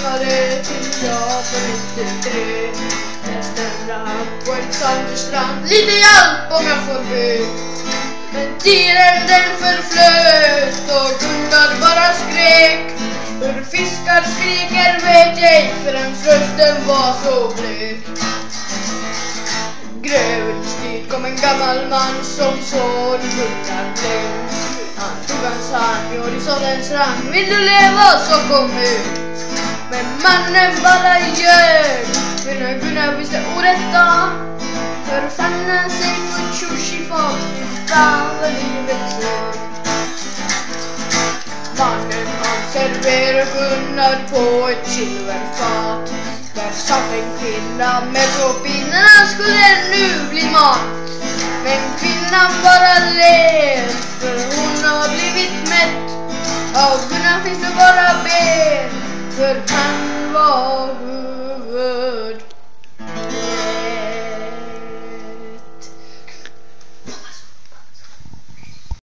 tvingade till jag på 93. Jag stämde på en Sandstrand, lite hjälp om jag får be. Men tiden den förflöt och Gunnar bara skrek. Hur fiskar skriker vet jag, för en rösten var så blek. Grövens tid kom en gammal man som såg Gunnar blev. Han tog hans hand i horisontens rand. Vill du leva så kom ut. Men mannen bara ljög. För Gunnar visste orätta. För fann han sig på tjorsifart. Fan vad livet såg. Mannen han serverade Gunnar på ett silverfat. Där satt en kvinna med på pinnen. Han skulle nu bli mat. Men kvinnan bara ler, för hon har blivit mätt. Av Gunnar finns det bara ben, för han var huvud.